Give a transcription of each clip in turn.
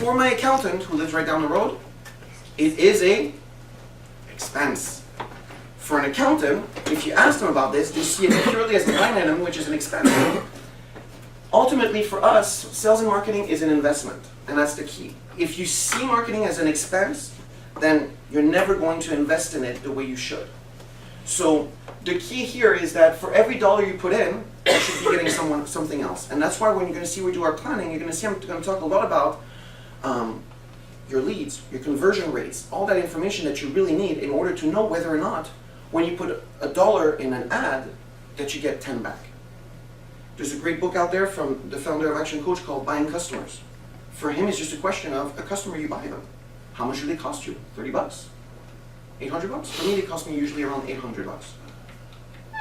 for my accountant, who lives right down the road, it is a expense. For an accountant, if you ask them about this, they see it purely as a line item, which is an expense. Ultimately, for us, sales and marketing is an investment, and that's the key. If you see marketing as an expense, then you're never going to invest in it the way you should. So the key here is that for every dollar you put in, you should be getting something else. And that's why when you're going to see we do our planning, you're going to see I'm going to talk a lot about your leads, your conversion rates, all that information that you really need in order to know whether or not when you put $1 in an ad that you get 10 back. There's a great book out there from the founder of ActionCoach called Buying Customers. For him, it's just a question of a customer, you buy them. How much do they cost you? 30 bucks? 800 bucks? For me, they cost me usually around 800 bucks.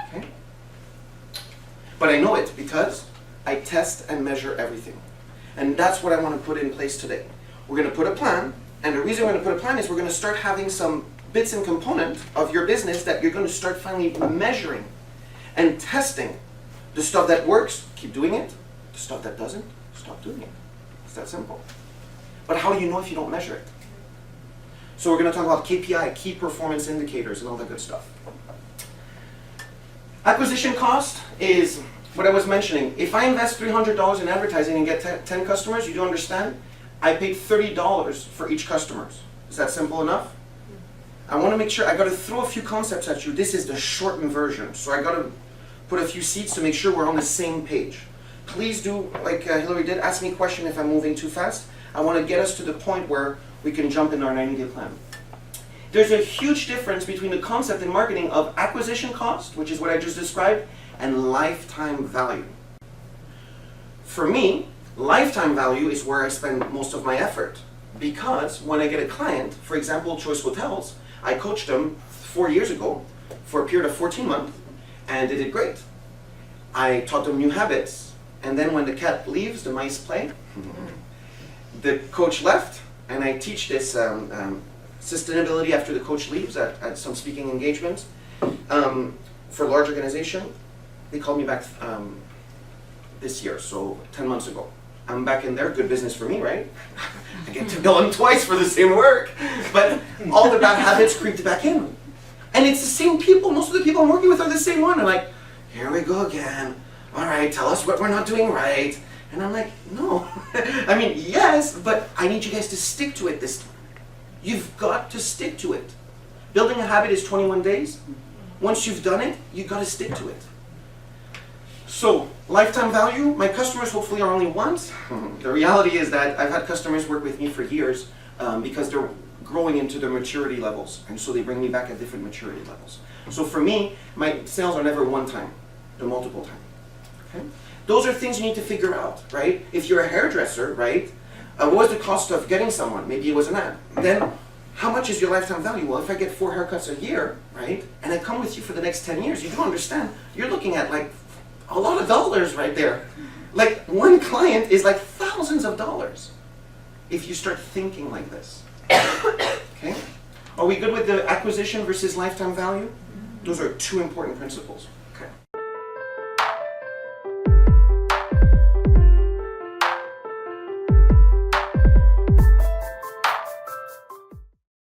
Okay? But I know it because I test and measure everything. And that's what I want to put in place today. We're going to put a plan, and the reason we're going to put a plan is we're going to start having some bits and components of your business that you're going to start finally measuring and testing. The stuff that works, keep doing it. The stuff that doesn't, stop doing it. It's that simple. But how do you know if you don't measure it? So we're going to talk about KPI, key performance indicators, and all that good stuff. Acquisition cost is what I was mentioning. If I invest $300 in advertising and get 10 customers, you do understand, I paid $30 for each customer. Is that simple enough? I want to make sure, I got to throw a few concepts at you. This is the shortened version. So I got to put a few seats to make sure we're on the same page. Please do, like Hillary did, ask me a question if I'm moving too fast. I want to get us to the point where we can jump in our 90-day plan. There's a huge difference between the concept in marketing of acquisition cost, which is what I just described, and lifetime value. For me, lifetime value is where I spend most of my effort. Because when I get a client, for example, Choice Hotels, I coached them 4 years ago for a period of 14 months, and they did great. I taught them new habits, and then when the cat leaves, the mice play. The coach left, and I teach this sustainability after the coach leaves at some speaking engagements for a large organization. They called me back this year, so 10 months ago. I'm back in there, good business for me, right? I get to bill them twice for the same work. But all the bad habits creeped back in. And it's the same people, most of the people I'm working with are the same one. I'm like, here we go again. All right, tell us what we're not doing right. And I'm like, no. I mean, yes, but I need you guys to stick to it this time. You've got to stick to it. Building a habit is 21 days. Once you've done it, you've got to stick to it. So, lifetime value, my customers hopefully are only once. The reality is that I've had customers work with me for years because they're growing into their maturity levels. And so they bring me back at different maturity levels. So for me, my sales are never one time, they're multiple time. Okay? Those are things you need to figure out, right? If you're a hairdresser, right? What was the cost of getting someone? Maybe it was an ad. Then, how much is your lifetime value? Well, if I get 4 haircuts a year, right? And I come with you for the next 10 years, you do understand, you're looking at like a lot of dollars right there. Like one client is like thousands of dollars if you start thinking like this. Okay? Are we good with the acquisition versus lifetime value? Those are 2 important principles.